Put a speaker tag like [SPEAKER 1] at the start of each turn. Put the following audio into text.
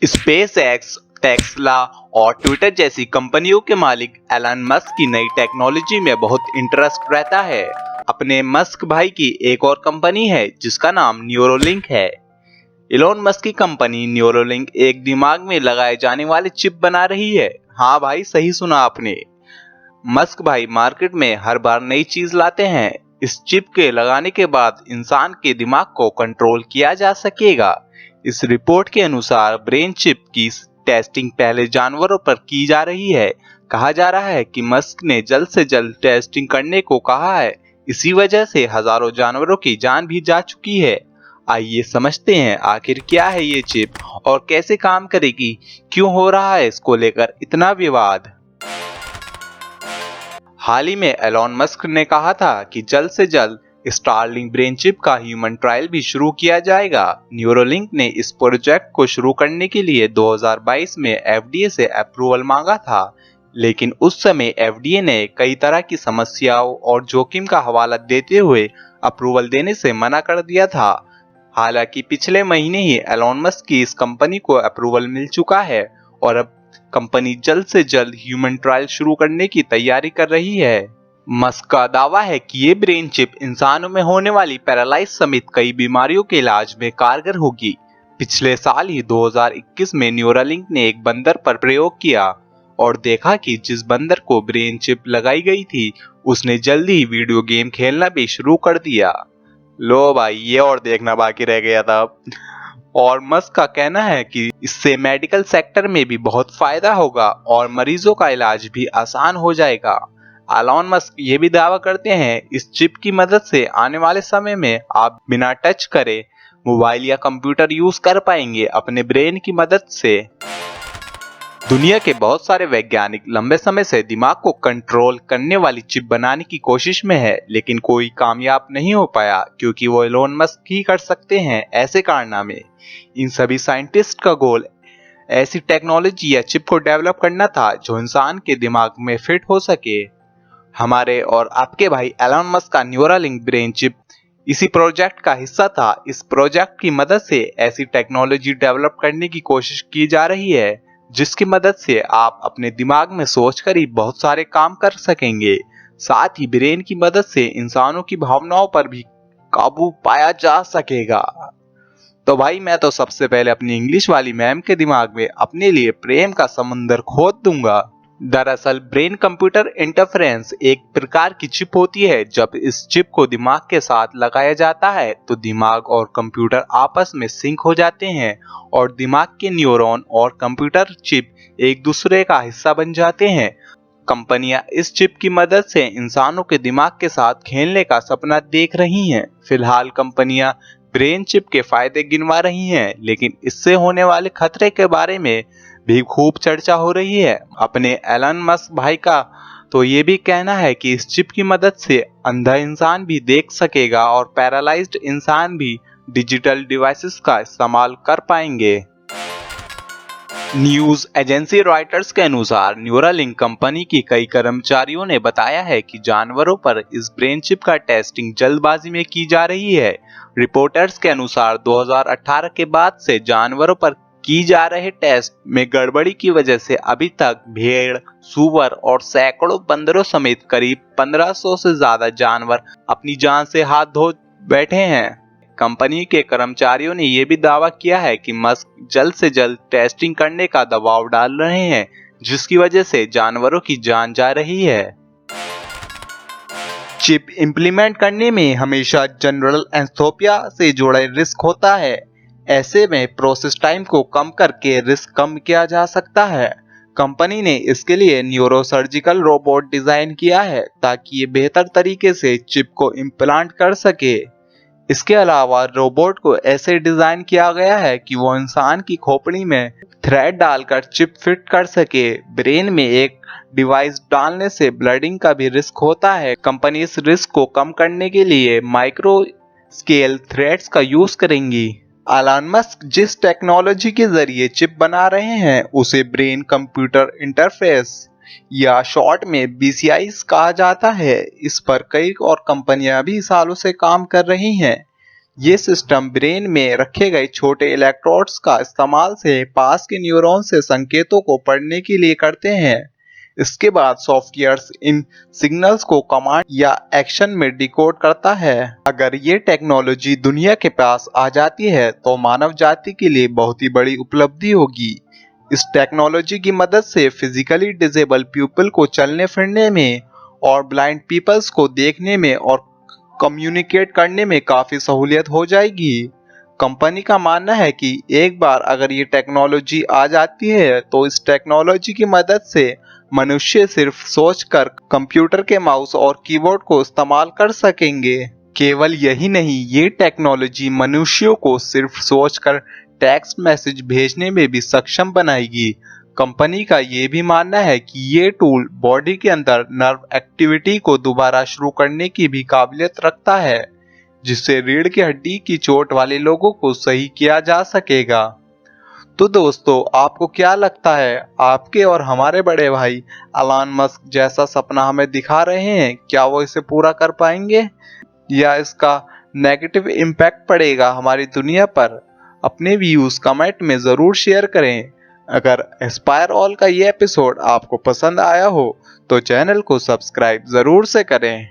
[SPEAKER 1] Space x, Tesla और Twitter जैसी कंपनियों के मालिक एलन मस्क की नई टेक्नोलॉजी में बहुत इंटरेस्ट रहता है। अपने मस्क भाई की एक और कंपनी है जिसका नाम न्यूरोलिंक है। इलोन मस्क की कंपनी न्यूरोलिंक एक दिमाग में लगाए जाने वाले चिप बना रही है। हाँ भाई, सही सुना आपने। मस्क भाई मार्केट में हर बार नई चीज लाते हैं। इस चिप के लगाने के बाद इंसान के दिमाग को कंट्रोल किया जा सकेगा। इस रिपोर्ट के अनुसार ब्रेन चिप की टेस्टिंग पहले जानवरों पर की जा रही है। कहा जा रहा है कि मस्क ने जल्द से जल्द टेस्टिंग करने को कहा है। इसी वजह से हजारों जानवरों की जान भी जा चुकी है। आइए समझते हैं आखिर क्या है ये चिप और कैसे काम करेगी, क्यों हो रहा है इसको लेकर इतना विवाद। हाल ही में एलोन मस्क ने कहा था कि जल्द से जल्द स्टारलिंक ब्रेन चिप का ह्यूमन ट्रायल भी शुरू किया जाएगा। न्यूरोलिंक ने इस प्रोजेक्ट को शुरू करने के लिए 2022 में एफडीए से अप्रूवल मांगा था, लेकिन उस समय एफडीए ने कई तरह की समस्याओं और जोखिम का हवाला देते हुए अप्रूवल देने से मना कर दिया था। हालांकि पिछले महीने ही एलोन मस्क की इस कंपनी को अप्रूवल मिल चुका है और अब कंपनी जल्द से जल्द ह्यूमन ट्रायल शुरू करने की तैयारी कर रही है। मस्क का दावा है कि ये ब्रेन चिप इंसानों में होने वाली पैरालाइज समेत कई बीमारियों के इलाज में कारगर होगी। पिछले साल ही 2021 में न्यूरालिंक ने एक बंदर पर प्रयोग किया और देखा कि जिस बंदर को ब्रेन चिप लगाई गई थी उसने जल्दी ही वीडियो गेम खेलना भी शुरू कर दिया। लो भाई, ये और देखना बाकी रह गया था। और मस्क का कहना है कि इससे मेडिकल सेक्टर में भी बहुत फायदा होगा और मरीजों का इलाज भी आसान हो जाएगा। एलोन मस्क ये भी दावा करते हैं इस चिप की मदद से आने वाले समय में आप बिना टच करे मोबाइल या कंप्यूटर यूज कर पाएंगे अपने ब्रेन की मदद से। दुनिया के बहुत सारे वैज्ञानिक लंबे समय से दिमाग को कंट्रोल करने वाली चिप बनाने की कोशिश में है, लेकिन कोई कामयाब नहीं हो पाया क्योंकि वो एलोन मस्क ही कर सकते हैं ऐसे कारनामे। इन सभी साइंटिस्ट का गोल ऐसी टेक्नोलॉजी या चिप को डेवलप करना था जो इंसान के दिमाग में फिट हो सके। हमारे और आपके भाई एलोन मस्क का न्यूरालिंक ब्रेन चिप इसी प्रोजेक्ट का हिस्सा था। इस प्रोजेक्ट की मदद से ऐसी टेक्नोलॉजी डेवलप करने की कोशिश की जा रही है जिसकी मदद से आप अपने दिमाग में सोचकर ही बहुत सारे काम कर सकेंगे। साथ ही ब्रेन की मदद से इंसानों की भावनाओं पर भी काबू पाया जा सकेगा। तो भाई, मैं तो सबसे पहले अपनी इंग्लिश वाली मैम के दिमाग में अपने लिए प्रेम का समंदर खोद दूंगा। दरअसल ब्रेन कंप्यूटर इंटरफेरेंस एक प्रकार की चिप होती है। जब इस चिप को दिमाग के साथ लगाया जाता है तो दिमाग और कंप्यूटर आपस में सिंक हो जाते हैं और दिमाग के न्यूरॉन और कंप्यूटर चिप एक दूसरे का हिस्सा बन जाते हैं। कंपनियां इस चिप की मदद से इंसानों के दिमाग के साथ खेलने का सपना देख रही हैं। फिलहाल कंपनियां ब्रेन चिप के फायदे गिनवा रही हैं, लेकिन इससे होने वाले खतरे के बारे में भी खूब चर्चा हो रही है। अपने एलन मस्क भाई का तो ये भी कहना है कि इस चिप की मदद से अंधा इंसान भी देख सकेगा और पैरालाइज्ड इंसान भी डिजिटल डिवाइसेस का इस्तेमाल कर पाएंगे। न्यूज एजेंसी रॉयटर्स के अनुसार न्यूरालिंक कंपनी की कई कर्मचारियों ने बताया है कि जानवरों पर इस ब्रेन चिप का टेस्टिंग जल्दबाजी में की जा रही है। रिपोर्टर्स के अनुसार 2018 के बाद से जानवरों पर की जा रहे टेस्ट में गड़बड़ी की वजह से अभी तक भेड़, सूअर और सैकड़ों बंदरों समेत करीब 1500 से ज्यादा जानवर अपनी जान से हाथ धो बैठे हैं। कंपनी के कर्मचारियों ने यह भी दावा किया है कि मस्क जल्द से जल्द टेस्टिंग करने का दबाव डाल रहे हैं, जिसकी वजह से जानवरों की जान जा रही है। चिप इंप्लीमेंट करने में हमेशा जनरल एंथोपिया से जुड़े रिस्क होता है। ऐसे में प्रोसेस टाइम को कम करके रिस्क कम किया जा सकता है। कंपनी ने इसके लिए न्यूरोसर्जिकल रोबोट डिजाइन किया है ताकि ये बेहतर तरीके से चिप को इम्प्लांट कर सके। इसके अलावा रोबोट को ऐसे डिजाइन किया गया है कि वो इंसान की खोपड़ी में थ्रेड डालकर चिप फिट कर सके। ब्रेन में एक डिवाइस डालने से ब्लडिंग का भी रिस्क होता है। कंपनी इस रिस्क को कम करने के लिए माइक्रो स्केल थ्रेड्स का यूज करेंगी। एलन मस्क जिस टेक्नोलॉजी के जरिए चिप बना रहे हैं उसे ब्रेन कंप्यूटर इंटरफेस या शॉर्ट में BCI कहा जाता है। इस पर कई और कंपनियां भी सालों से काम कर रही हैं। ये सिस्टम ब्रेन में रखे गए छोटे इलेक्ट्रोड्स का इस्तेमाल से पास के न्यूरॉन से संकेतों को पढ़ने के लिए करते हैं। इसके बाद सॉफ्टवेयर इन सिग्नल्स को कमांड या एक्शन में डिकोड करता है। अगर ये टेक्नोलॉजी दुनिया के पास आ जाती है तो मानव जाति के लिए बहुत ही बड़ी उपलब्धि होगी। इस टेक्नोलॉजी की मदद से फिजिकली डिसेबल पीपल को चलने फिरने में और ब्लाइंड पीपल्स को देखने में और कम्युनिकेट करने में काफ़ी सहूलियत हो जाएगी। कंपनी का मानना है कि एक बार अगर ये टेक्नोलॉजी आ जाती है तो इस टेक्नोलॉजी की मदद से मनुष्य सिर्फ सोचकर कंप्यूटर के माउस और कीबोर्ड को इस्तेमाल कर सकेंगे। केवल यही नहीं, ये टेक्नोलॉजी मनुष्यों को सिर्फ सोचकर टेक्स्ट मैसेज भेजने में भी सक्षम बनाएगी। कंपनी का ये भी मानना है कि ये टूल बॉडी के अंदर नर्व एक्टिविटी को दोबारा शुरू करने की भी काबिलियत रखता है, जिससे रीढ़ की हड्डी की चोट वाले लोगों को सही किया जा सकेगा। तो दोस्तों, आपको क्या लगता है, आपके और हमारे बड़े भाई एलन मस्क जैसा सपना हमें दिखा रहे हैं, क्या वो इसे पूरा कर पाएंगे या इसका नेगेटिव इम्पैक्ट पड़ेगा हमारी दुनिया पर? अपने व्यूज कमेंट में ज़रूर शेयर करें। अगर एस्पायर ऑल का ये एपिसोड आपको पसंद आया हो तो चैनल को सब्सक्राइब ज़रूर से करें।